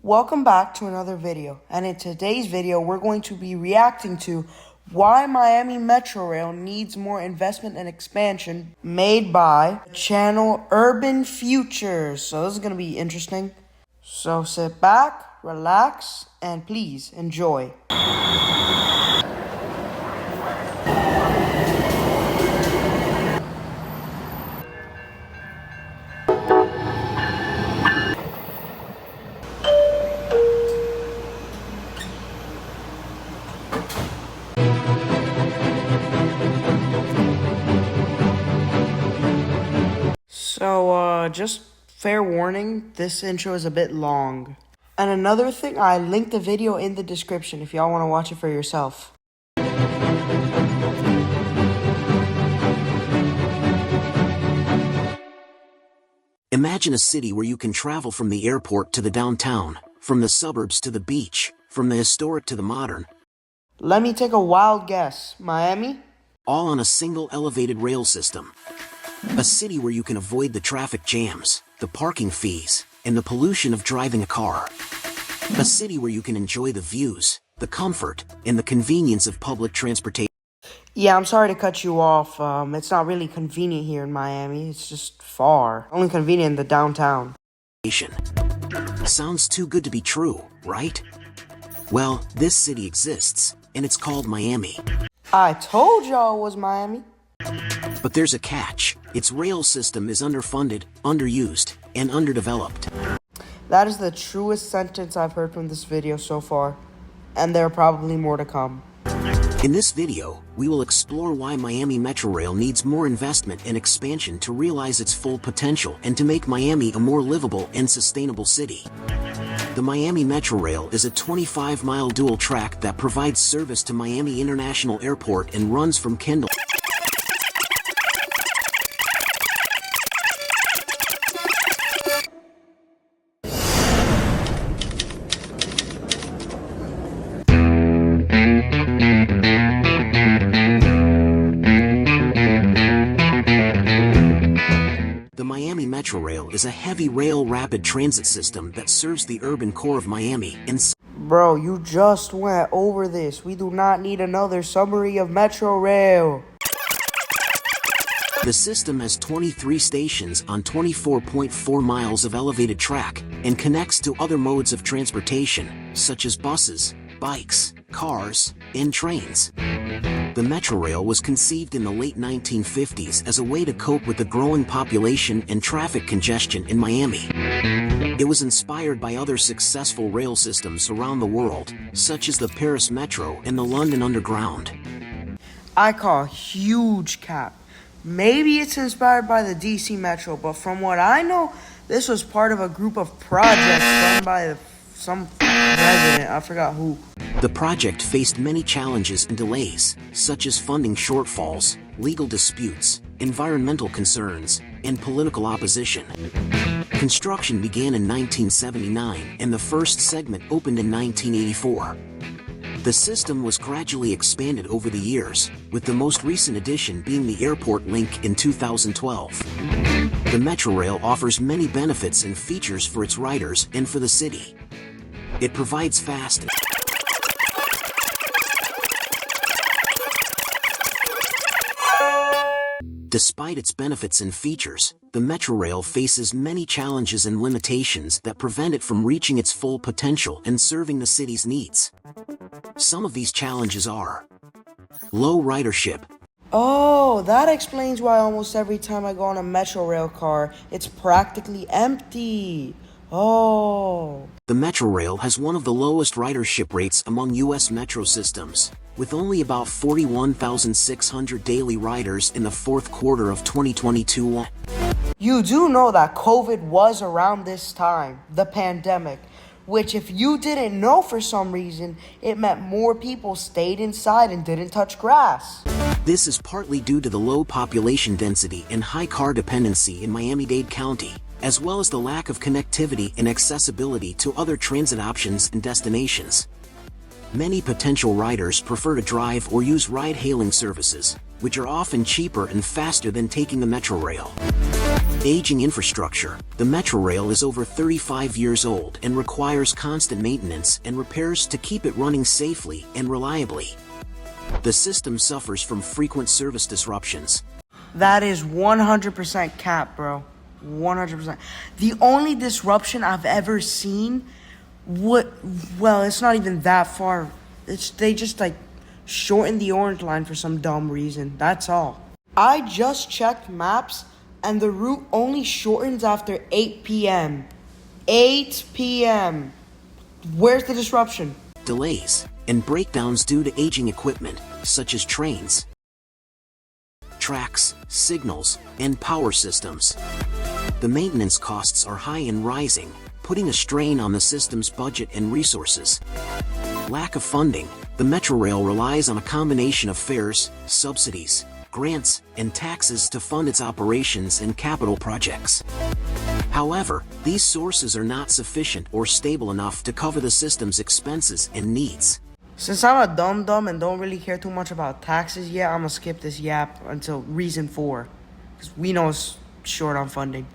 Welcome back to another video, and in today's video we're going to be reacting to why Miami Metrorail needs more investment and expansion, made by channel Urban Futures. So this is going to be interesting. So sit back, relax, and please enjoy. So, just fair warning, this intro is a bit long. And another thing, I linked the video in the description if y'all want to watch it for yourself. Imagine a city where you can travel from the airport to the downtown, from the suburbs to the beach, from the historic to the modern. Let me take a wild guess. Miami? All on a single elevated rail system. A city where you can avoid the traffic jams, the parking fees, and the pollution of driving a car. A city where you can enjoy the views, the comfort, and the convenience of public transportation. Yeah, I'm sorry to cut you off. It's not really convenient here in Miami. It's just far. Only convenient in the downtown. Sounds too good to be true, right? Well, this city exists, and it's called Miami. I told y'all it was Miami. But there's a catch. Its rail system is underfunded, underused, and underdeveloped. That is the truest sentence I've heard from this video so far. And there are probably more to come. In this video, we will explore why Miami Metrorail needs more investment and expansion to realize its full potential and to make Miami a more livable and sustainable city. The Miami Metrorail is a 25-mile dual track that provides service to Miami International Airport and runs from Kendall. The Miami Metrorail is a heavy rail rapid transit system that serves the urban core of Miami and Bro, you just went over this. We do not need another summary of Metrorail. The system has 23 stations on 24.4 miles of elevated track and connects to other modes of transportation, such as buses, bikes, cars, and trains. The Metrorail was conceived in the late 1950s as a way to cope with the growing population and traffic congestion in Miami. It was inspired by other successful rail systems around the world, such as the Paris Metro and the London Underground. I call huge cap. Maybe it's inspired by the DC Metro, but from what I know, this was part of a group of projects done by some president, I forgot who. The project faced many challenges and delays, such as funding shortfalls, legal disputes, environmental concerns, and political opposition. Construction began in 1979 and the first segment opened in 1984. The system was gradually expanded over the years, with the most recent addition being the airport link in 2012. The Metrorail offers many benefits and features for its riders and for the city. It provides fast Despite its benefits and features, the Metrorail faces many challenges and limitations that prevent it from reaching its full potential and serving the city's needs. Some of these challenges are low ridership. Oh, that explains why almost every time I go on a Metrorail car, it's practically empty. Oh. The Metrorail has one of the lowest ridership rates among U.S. metro systems, with only about 41,600 daily riders in the fourth quarter of 2022. You do know that COVID was around this time, the pandemic, which if you didn't know for some reason, it meant more people stayed inside and didn't touch grass. This is partly due to the low population density and high car dependency in Miami-Dade County, as well as the lack of connectivity and accessibility to other transit options and destinations. Many potential riders prefer to drive or use ride-hailing services, which are often cheaper and faster than taking the Metrorail. Aging infrastructure. The Metrorail is over 35 years old and requires constant maintenance and repairs to keep it running safely and reliably. The system suffers from frequent service disruptions. That is 100% cap, bro. 100%. The only disruption I've ever seen, well, it's not even that far. They just like shortened the orange line for some dumb reason. That's all. I just checked maps and the route only shortens after 8 p.m. 8 p.m. Where's the disruption? Delays and breakdowns due to aging equipment, such as trains, tracks, signals, and power systems. The maintenance costs are high and rising, putting a strain on the system's budget and resources. Lack of funding. The Metrorail relies on a combination of fares, subsidies, grants, and taxes to fund its operations and capital projects. However, these sources are not sufficient or stable enough to cover the system's expenses and needs. Since I'm a dum-dum and don't really care too much about taxes yet, I'm gonna skip this yap until reason 4. Because we know it's short on funding.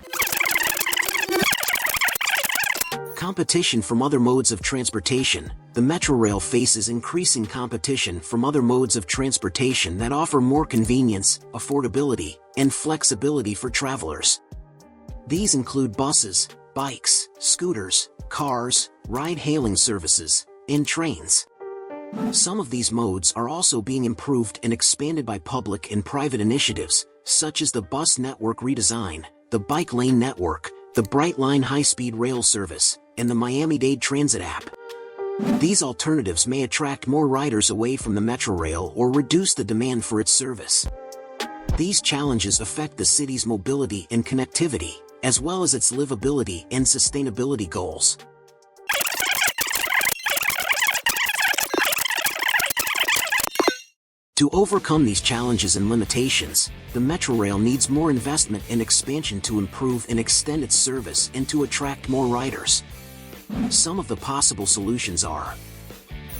Competition from other modes of transportation. The Metrorail faces increasing competition from other modes of transportation that offer more convenience, affordability, and flexibility for travelers. These include buses, bikes, scooters, cars, ride-hailing services, and trains. Some of these modes are also being improved and expanded by public and private initiatives, such as the bus network redesign, the bike lane network, the Brightline high-speed rail service, and the Miami-Dade Transit app. These alternatives may attract more riders away from the Metrorail or reduce the demand for its service. These challenges affect the city's mobility and connectivity, as well as its livability and sustainability goals. To overcome these challenges and limitations, the Metrorail needs more investment and expansion to improve and extend its service and to attract more riders. Some of the possible solutions are: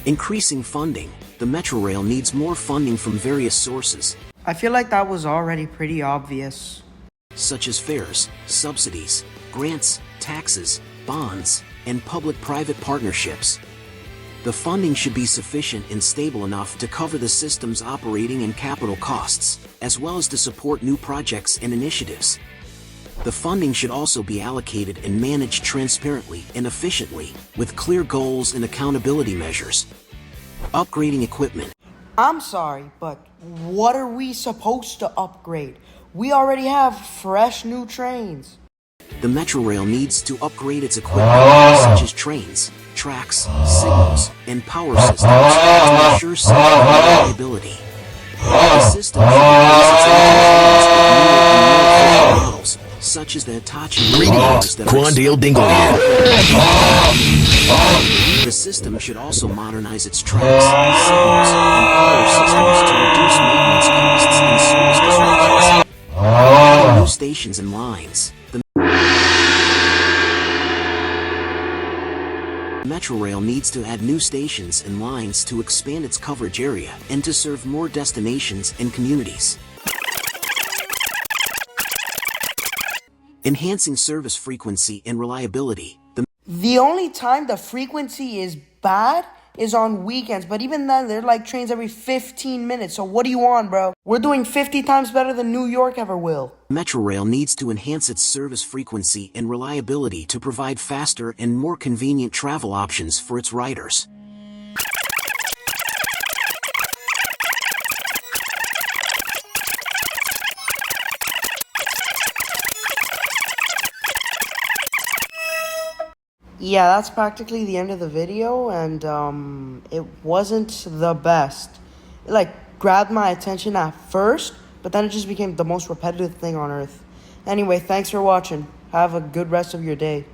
increasing funding. The Metrorail needs more funding from various sources. I feel like that was already pretty obvious. Such as fares, subsidies, grants, taxes, bonds, and public-private partnerships. The funding should be sufficient and stable enough to cover the system's operating and capital costs, as well as to support new projects and initiatives. The funding should also be allocated and managed transparently and efficiently, with clear goals and accountability measures. Upgrading equipment. I'm sorry, but what are we supposed to upgrade? We already have fresh new trains. The Metrorail needs to upgrade its equipment, such as trains, tracks, signals, and power systems, to ensure safety and reliability. The system should replace its engines with newer and more efficient models, such as the Hitachi Greetings, Quandale Dingle here. The system should also modernize its tracks, signals, and power systems to reduce maintenance costs and service disruptions. New stations and lines. The Metrorail needs to add new stations and lines to expand its coverage area and to serve more destinations and communities. Enhancing service frequency and reliability. The only time the frequency is bad is on weekends, but even then, they're like trains every 15 minutes. So what do you want, bro? We're doing 50 times better than New York ever will. Metrorail needs to enhance its service frequency and reliability to provide faster and more convenient travel options for its riders. Yeah, that's practically the end of the video, and it wasn't the best. It like grabbed my attention at first, but then it just became the most repetitive thing on earth. Anyway, thanks for watching. Have a good rest of your day.